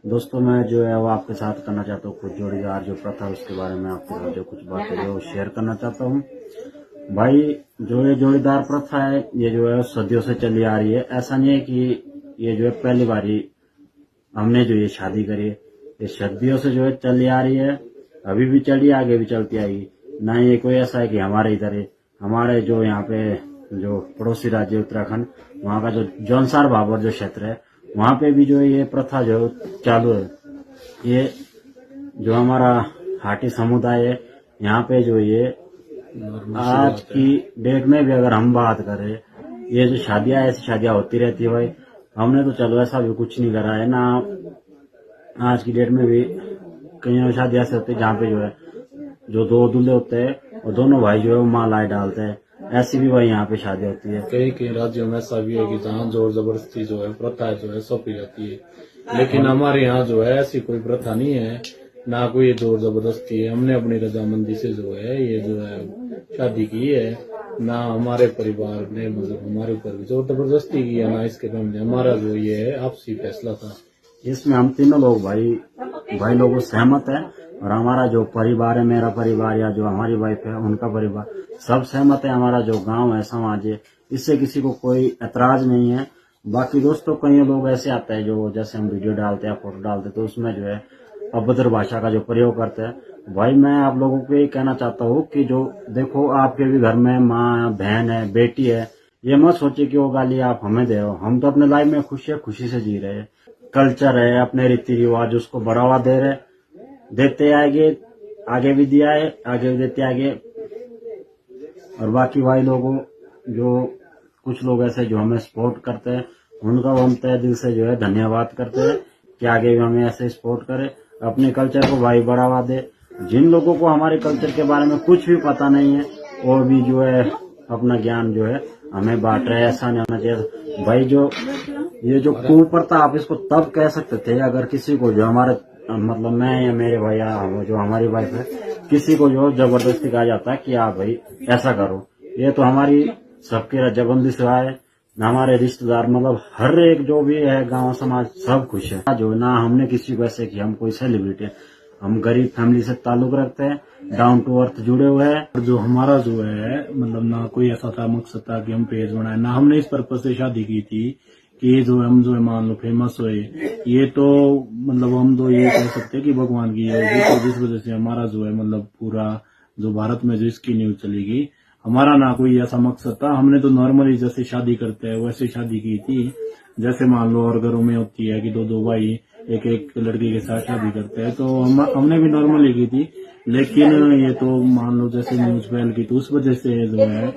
दोस्तों मैं जो है वो आपके साथ करना चाहता हूँ कुछ जोड़ीदार जो प्रथा उसके बारे में आपके साथ जो कुछ बातें जो शेयर करना चाहता हूँ। भाई जो ये जोड़ीदार प्रथा है ये जो है सदियों से चली आ रही है। ऐसा नहीं है कि ये जो है पहली बारी हमने जो ये शादी करी है, ये सदियों से जो है चली आ रही है, अभी भी चली आगे भी चलती आएगी। ना ये कोई ऐसा है कि हमारे इधर है, हमारे जो यहाँ पे जो पड़ोसी राज्य उत्तराखंड वहाँ का जो जौनसार भाबर जो क्षेत्र है वहाँ पे भी जो है ये प्रथा जो चालू है। ये जो हमारा हाटी समुदाय है यहाँ पे जो ये आज की डेट में भी अगर हम बात करें ये जो शादियां ऐसी शादियां होती रहती है भाई। हमने तो चलो ऐसा भी कुछ नहीं करा है ना। आज की डेट में भी कई शादी ऐसे होती है जहाँ पे जो है जो दो दूल्हे होते हैं और दोनों भाई जो है वो मालाएं डालते हैं। ऐसी भी भाई यहाँ पे शादी होती है। कई कई राज्यों में ऐसा भी है कि जहाँ जोर जबरदस्ती जो है प्रथा जो है सौंपी जाती है, लेकिन हमारे यहाँ जो है ऐसी कोई प्रथा नहीं है, ना कोई जोर जबरदस्ती है। हमने अपनी रजामंदी से जो है ये जो है शादी की है, ना हमारे परिवार ने मतलब हमारे ऊपर भी जोर जबरदस्ती की है, ना इसके फैमिली। हमारा जो ये है आपसी फैसला था। इसमें हम तीनों लोग भाई लोगों सहमत है और हमारा जो परिवार है, मेरा परिवार या जो हमारी वाइफ है उनका परिवार, सब सहमत है। हमारा जो गांव है समाज है इससे किसी को कोई ऐतराज नहीं है। बाकी दोस्तों कई लोग ऐसे आते हैं जो जैसे हम वीडियो डालते हैं फोटो डालते हैं तो उसमें जो है अभद्र भाषा का जो प्रयोग करते हैं। भाई मैं आप लोगों को ये कहना चाहता हूँ कि जो देखो आपके भी घर में माँ बहन है बेटी है, ये मत सोचिए कि वो गाली आप हमें दे रहे हो। हम तो अपने लाइफ में खुशी से जी रहे हैं। कल्चर है अपने रीति रिवाज उसको बढ़ावा दे रहे देते आगे भी दिया है आगे भी देते आगे। और बाकी भाई लोगों जो कुछ लोग ऐसे जो हमें सपोर्ट करते हैं उनका हम तहे दिल से जो है धन्यवाद करते हैं कि आगे भी हमें ऐसे सपोर्ट करे, अपने कल्चर को भाई बढ़ावा दे। जिन लोगों को हमारे कल्चर के बारे में कुछ भी पता नहीं है वो भी जो है अपना ज्ञान जो है हमें बांट रहे हैं। ऐसा नहीं होना चाहिए भाई। जो ये जो कुप्रथा आप इसको तब कह सकते थे अगर किसी को जो हमारे मतलब मैं या मेरे भाई या जो हमारी वाइफ है किसी को जो जबरदस्ती कहा जाता है कि आप भाई ऐसा करो। ये तो हमारी सबकी रजामंदी से है। हमारे रिश्तेदार मतलब हर एक जो भी है गांव समाज सब खुश है। जो ना हमने किसी को ऐसे कि हम कोई सेलिब्रिटी, हम गरीब फैमिली से ताल्लुक रखते हैं, डाउन टू अर्थ जुड़े हुए हैं। और जो हमारा जो है मतलब ना कोई ऐसा था मकसद था कि हम पेज बनाए, ना हमने इस पर्पज से शादी की थी कि जो हम जो है मान लो फेमस हुए। ये तो मतलब हम तो ये कह सकते हैं कि भगवान की होगी, तो जिस वजह से हमारा जो है मतलब पूरा जो भारत में जो इसकी न्यूज चलेगी, हमारा ना कोई ऐसा मकसद था। हमने तो नॉर्मली जैसे शादी करते हैं वैसे शादी की थी। जैसे मान लो और घरों में होती है कि दो भाई एक एक लड़की के साथ शादी करते हैं, तो हमने भी नॉर्मली की थी। लेकिन ये तो मान लो जैसे न्यूज फैल की तो उस वजह से जो है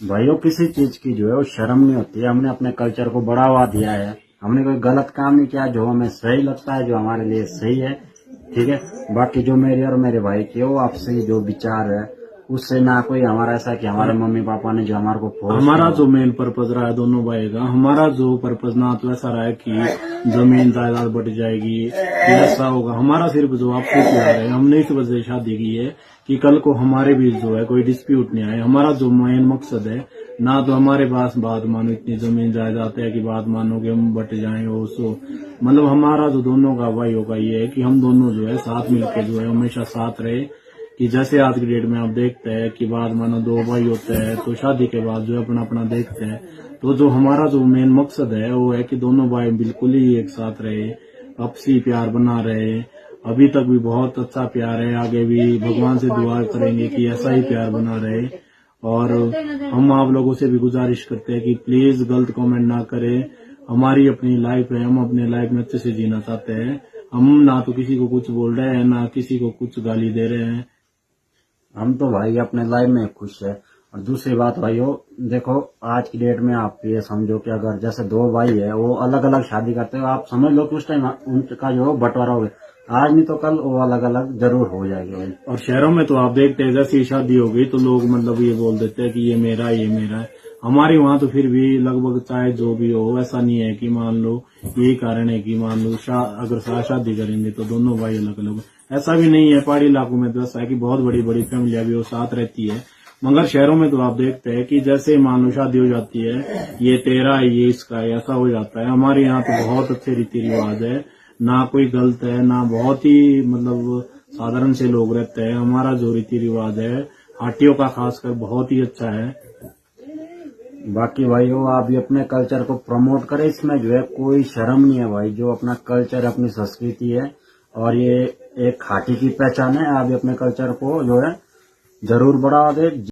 भाइयों किसी चीज की जो है वो शर्म नहीं होती है। हमने अपने कल्चर को बढ़ावा दिया है, हमने कोई गलत काम नहीं किया। जो हमें सही लगता है जो हमारे लिए सही है ठीक है। बाकी जो मेरे और मेरे भाई की वो आपसे जो विचार है उससे ना कोई हमारा ऐसा कि हमारे मम्मी पापा ने जो हमारे को फोर्स हमारा जो मेन पर्पज रहा है दोनों भाई का, हमारा जो पर्पज ना तो ऐसा रहा है कि जमीन जायदाद बढ़ जाएगी ऐसा होगा। हमारा सिर्फ जो आपको प्यार है, हमने इस वजह से शादी की है कि कल को हमारे बीच जो है कोई डिस्प्यूट नहीं आए। हमारा जो मेन मकसद है ना तो हमारे पास बात मानो इतनी जमीन जायदाद है कि बात मानो कि हम बट जाएं हो सो। मतलब हमारा जो दोनों का भाइयों का ये है कि हम दोनों जो है साथ मिलकर जो है हमेशा साथ रहे। कि जैसे आज की डेट में आप देखते हैं कि बात मानो दो भाई होते हैं तो शादी के बाद जो अपना अपना देखते हैं। तो जो हमारा जो मेन मकसद है वो है कि दोनों भाई बिल्कुल ही एक साथ रहे, आपसी प्यार बना रहे। अभी तक भी बहुत अच्छा प्यार है, आगे भी भगवान से दुआ करेंगे कि ऐसा ही प्यार बना रहे। और हम आप लोगों से भी गुजारिश करते हैं कि प्लीज गलत कमेंट ना करें। हमारी अपनी लाइफ है, हम अपने लाइफ में अच्छे से जीना चाहते हैं। हम ना तो किसी को कुछ बोल रहे हैं ना किसी को कुछ गाली दे रहे हैं। हम तो भाई अपने लाइफ में खुश है। और दूसरी बात भाइयों देखो आज की डेट में आप ये समझो कि अगर जैसे दो भाई है वो अलग अलग शादी करते हो आप समझ लो कि उस टाइम उनका जो बंटवारा हो आज नहीं तो कल वो अलग अलग जरूर हो जाएगी भाई। और शहरों में तो आप देखते हैं जैसे शादी हो गई तो लोग मतलब ये बोल देते हैं कि ये मेरा है। हमारे वहाँ तो फिर भी लगभग चाहे जो भी हो ऐसा नहीं है कि मान लो यही कारण है कि मान लो अगर शादी करेंगे तो दोनों भाई अलग अलग, ऐसा भी नहीं है। पहाड़ी इलाकों में तो ऐसा है कि बहुत बड़ी बड़ी फैमिलियां भी वो साथ रहती है। मगर शहरों में तो आप देखते हैं कि जैसे मान लो शादी हो जाती है ये तेरा है ये इसका है ऐसा हो जाता है। हमारे यहाँ तो बहुत अच्छे रीति रिवाज है, ना कोई गलत है, ना बहुत ही मतलब साधारण से लोग रहते हैं। हमारा जो रीति रिवाज है हाटियों का खासकर बहुत ही अच्छा है। बाकी भाई वो आप भी अपने कल्चर को प्रमोट करें, इसमें जो है कोई शर्म नहीं है भाई। जो अपना कल्चर अपनी संस्कृति है और ये एक खाटी की पहचान है, आप भी अपने कल्चर को जो है जरूर बढ़ावा दे।